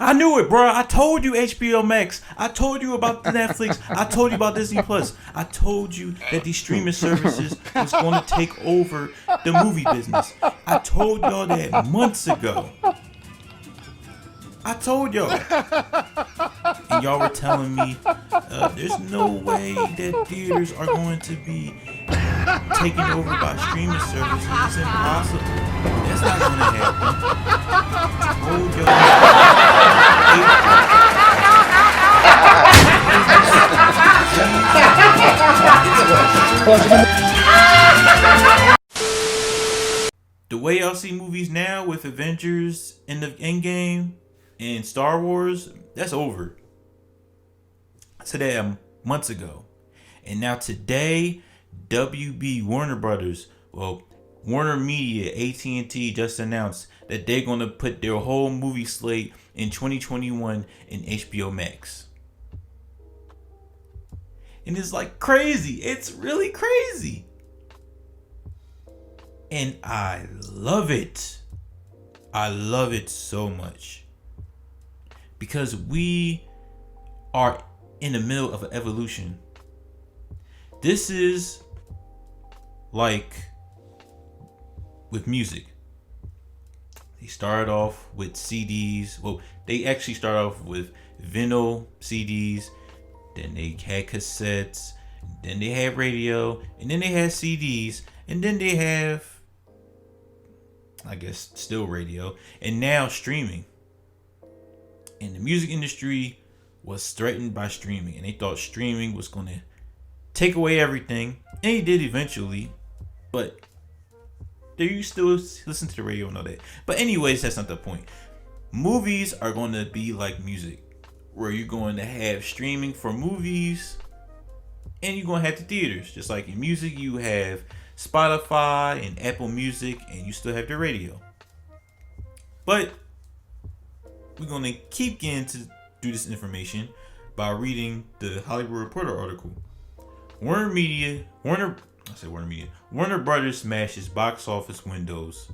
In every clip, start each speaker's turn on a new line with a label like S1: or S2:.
S1: I knew it, bro. I told you HBO Max. I told you about Netflix. I told you about Disney Plus. I told you that these streaming services was going to take over the movie business. I told y'all that months ago. I told y'all. And y'all were telling me there's no way that theaters are going to be taken over by streaming services. It's impossible. That's not going to happen. I told y'all. The way y'all see movies now with Avengers in the Endgame and Star Wars, that's over. Today, months ago. And now today, WB, Warner Brothers, Warner Media, at&t just announced that they're going to put their whole movie slate in 2021 in HBO Max. And it's like crazy. It's really crazy. And I love it. I love it so much. Because we are in the middle of an evolution. This is like with music. They started off with CDs. Well, they actually started off with vinyl CDs. Then they had cassettes. Then they had radio. And then they had CDs. And then they have, I guess, still radio. And now streaming. And the music industry was threatened by streaming. And they thought streaming was going to take away everything. And it did eventually. But you still listen to the radio and all that. But anyways, that's not the point. Movies are going to be like music, where you're going to have streaming for movies, and you're going to have the theaters. Just like in music, you have Spotify and Apple Music, and you still have the radio. But we're going to keep getting to do this information by reading the Hollywood Reporter article. Warner Brothers smashes box office windows.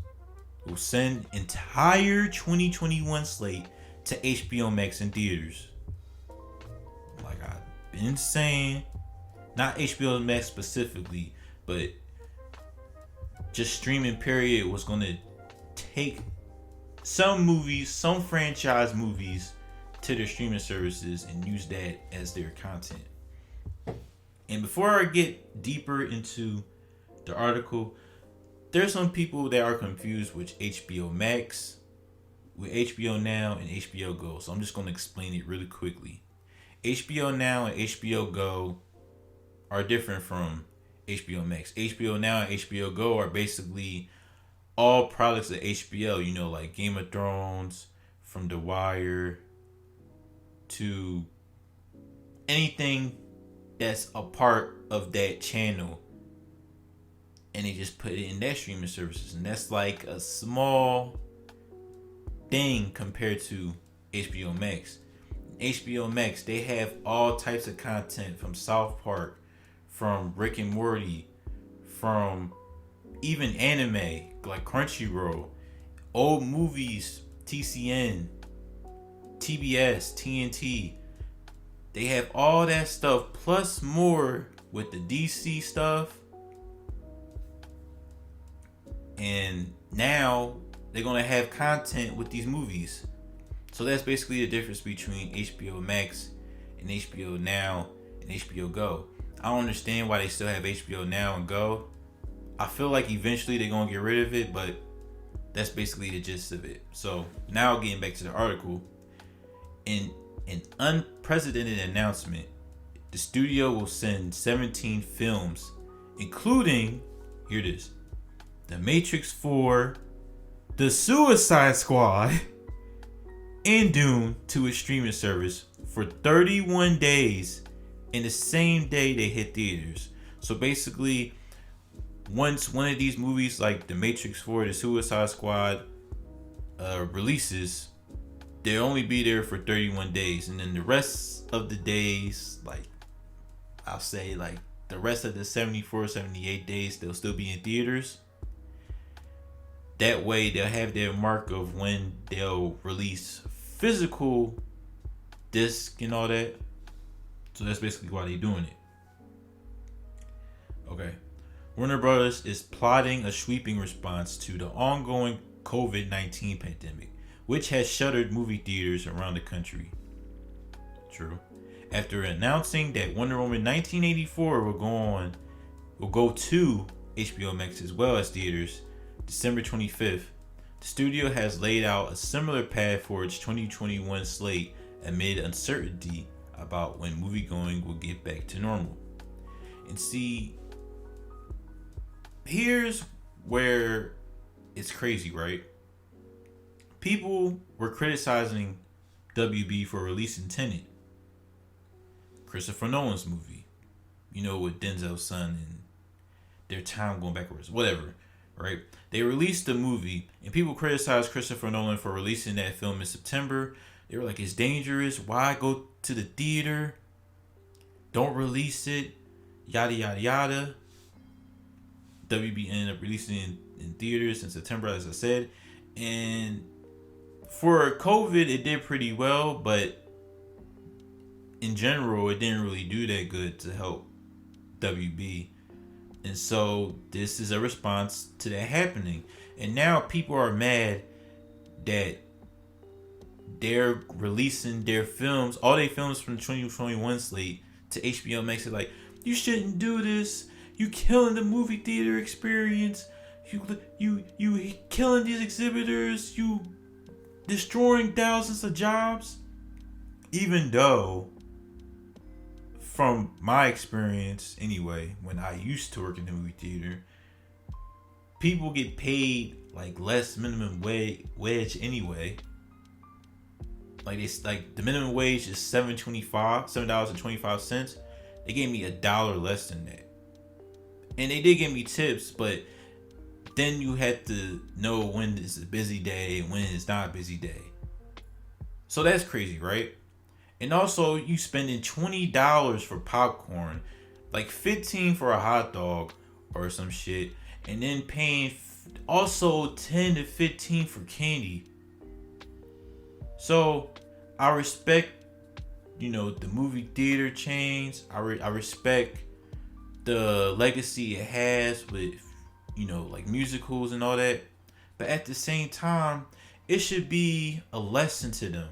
S1: Will send entire 2021 slate to HBO Max in theaters. Like I've been saying, not HBO Max specifically, but just streaming period was going to take some movies, some franchise movies to their streaming services and use that as their content. And before I get deeper into the article, there's some people that are confused with HBO Max, with HBO Now, and HBO Go. So I'm just going to explain it really quickly. HBO Now and HBO Go are different from HBO Max. HBO Now and HBO Go are basically all products of HBO. You know, like Game of Thrones, from The Wire, to anything that's a part of that channel, and they just put it in their streaming services, and that's like a small thing compared to HBO Max. HBO Max, they have all types of content, from South Park, from Rick and Morty, from even anime like Crunchyroll, old movies, TCN, TBS, TNT. They have all that stuff, plus more with the DC stuff. And now they're going to have content with these movies. So that's basically the difference between HBO Max and HBO Now and HBO Go. I don't understand why they still have HBO Now and Go. I feel like eventually they're going to get rid of it, but that's basically the gist of it. So now getting back to the article. In an unprecedented announcement, the studio will send 17 films, including, here it is, The Matrix 4, The Suicide Squad, and Dune to its streaming service for 31 days in the same day they hit theaters. So basically, once one of these movies like The Matrix 4, The Suicide Squad releases, they'll only be there for 31 days. And then the rest of the days, like I'll say like the rest of the 74, 78 days, they'll still be in theaters. That way they'll have their mark of when they'll release physical disc and all that. So that's basically why they're doing it. Okay. Warner Brothers is plotting a sweeping response to the ongoing COVID-19 pandemic, which has shuttered movie theaters around the country. True. After announcing that Wonder Woman 1984 will go to HBO Max as well as theaters December 25th, the studio has laid out a similar path for its 2021 slate amid uncertainty about when moviegoing will get back to normal. And see, here's where it's crazy, right? People were criticizing WB for releasing Tenet, Christopher Nolan's movie, with Denzel's son and their time going backwards, whatever, right? They released the movie, and people criticized Christopher Nolan for releasing that film in September. They were like, it's dangerous. Why go to the theater? Don't release it. Yada, yada, yada. WB ended up releasing it in theaters in September, as I said. And for COVID, it did pretty well, but in general, it didn't really do that good to help WB. And so this is a response to that happening. And now people are mad that they're releasing their films, all their films from the 2021 slate to HBO Max. They're like, you shouldn't do this. You killing the movie theater experience. You killing these exhibitors. You destroying thousands of jobs. Even though, from my experience anyway, when I used to work in the movie theater, people get paid like less minimum wage anyway. Like it's like the minimum wage is $7.25. They gave me $1 less than that. And they did give me tips, but then you had to know when it's a busy day and when it's not a busy day. So that's crazy, right? And also, you spending $20 for popcorn, like $15 for a hot dog or some shit, and then paying also $10 to $15 for candy. So I respect, the movie theater chains. I respect the legacy it has with, like musicals and all that. But at the same time, it should be a lesson to them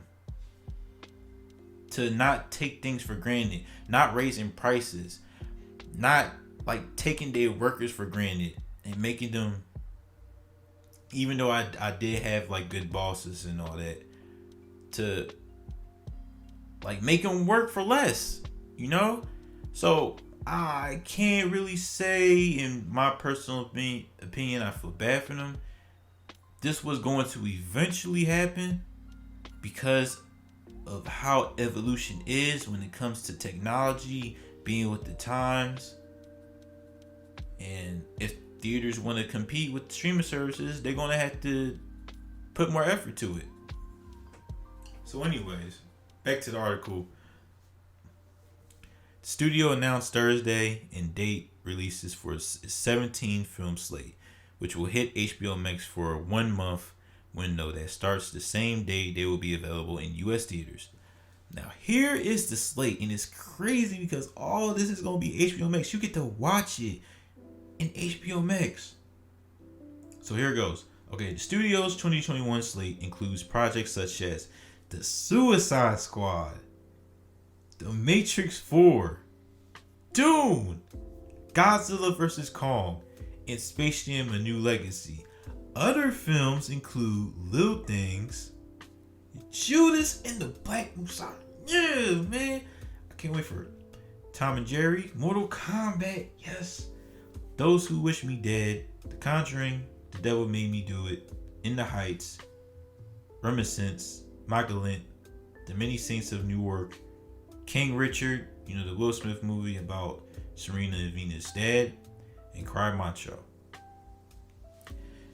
S1: to not take things for granted, not raising prices, not like taking their workers for granted and making them, even though I did have like good bosses and all that, to like make them work for less, So I can't really say, in my personal opinion, I feel bad for them. This was going to eventually happen because of how evolution is when it comes to technology, being with the times. And if theaters want to compete with streaming services, they're going to have to put more effort to it. So anyways, back to the article. The studio announced Thursday and date releases for its 17 film slate, which will hit HBO Max for a 1 month window that starts the same day they will be available in US theaters. Now here is the slate, and it's crazy because all of this is going to be HBO Max. You get to watch it in HBO Max. So here it goes. Okay, the studio's 2021 slate includes projects such as The Suicide Squad, The Matrix 4, Dune, Godzilla vs. Kong, and Space Jam: A New Legacy. Other films include Little Things, Judas and the Black Messiah. Yeah, man. I can't wait for it. Tom and Jerry, Mortal Kombat, yes. Those Who Wish Me Dead, The Conjuring, The Devil Made Me Do It, In the Heights, Reminiscence, Magdalene, The Many Saints of Newark, King Richard, the Will Smith movie about Serena and Venus' dad, and Cry Macho.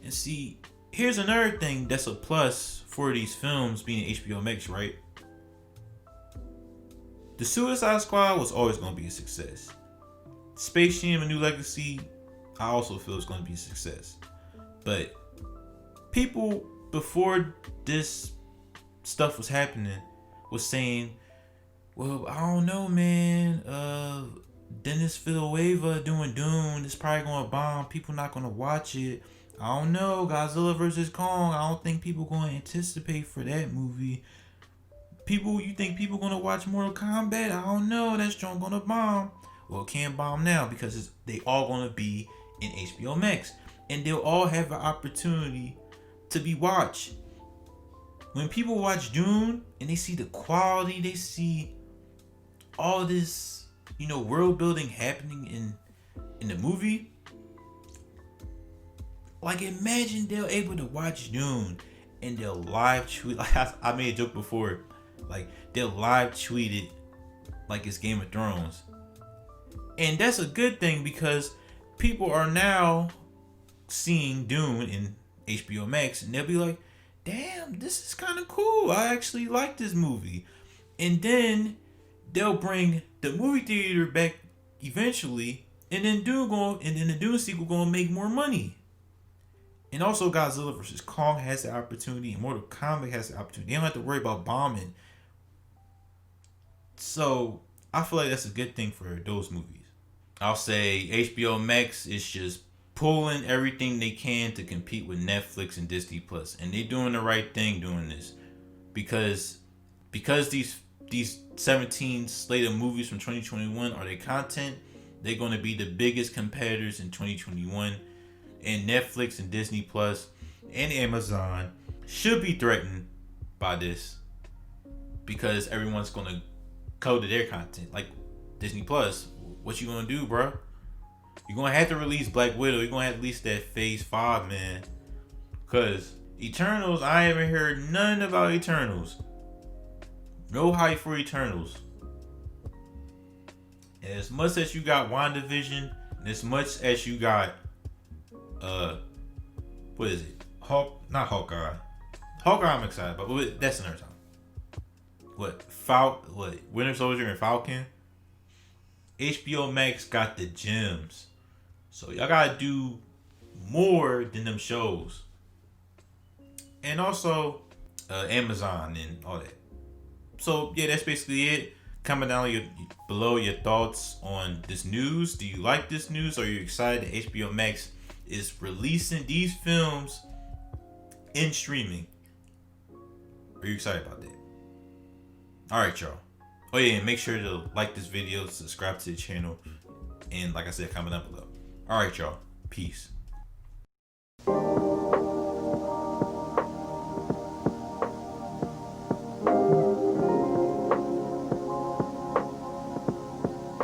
S1: And see, here's another thing that's a plus for these films being HBO Max, right? The Suicide Squad was always going to be a success. Space Jam: A New Legacy, I also feel it's going to be a success. But people before this stuff was happening was saying, well, I don't know, man. Dennis Villeneuve doing Dune is probably gonna bomb. People not gonna watch it. I don't know. Godzilla versus Kong. I don't think people gonna anticipate for that movie. You think people gonna watch Mortal Kombat? I don't know. That's joint gonna bomb. Well, it can't bomb now because they all gonna be in HBO Max, and they'll all have an opportunity to be watched. When people watch Dune and they see the quality, they see all this, world building happening in the movie. Like, imagine they're able to watch Dune and they'll live tweet. Like I made a joke before, like they'll live tweet it like it's Game of Thrones, and that's a good thing because people are now seeing Dune in HBO Max and they'll be like, damn, this is kind of cool. I actually like this movie. And then they'll bring the movie theater back eventually, and then the Dune sequel gonna make more money. And also Godzilla vs. Kong has the opportunity, and Mortal Kombat has the opportunity. They don't have to worry about bombing. So I feel like that's a good thing for those movies. I'll say HBO Max is just pulling everything they can to compete with Netflix and Disney Plus, and they're doing the right thing doing this, because these 17 slate of movies from 2021 are their content. They're going to be the biggest competitors in 2021, and Netflix and Disney Plus and Amazon should be threatened by this because everyone's going to go to their content. Like Disney Plus, what you going to do, bro? You're going to have to release Black Widow. You're going to have to release that Phase 5, man. Because Eternals, I haven't heard nothing about Eternals. No hype for Eternals. And as much as you got WandaVision, and as much as you got, what is it? Not Hawkeye. Hawkeye I'm excited about, but that's another time. Winter Soldier and Falcon? HBO Max got the gems. So y'all gotta do more than them shows. And also Amazon and all that. So yeah, that's basically it. Comment down below your thoughts on this news. Do you like this news? Are you excited that HBO Max is releasing these films in streaming? Are you excited about that? Alright, y'all. Oh yeah, and make sure to like this video, subscribe to the channel, and like I said, comment down below. Alright, y'all. Peace.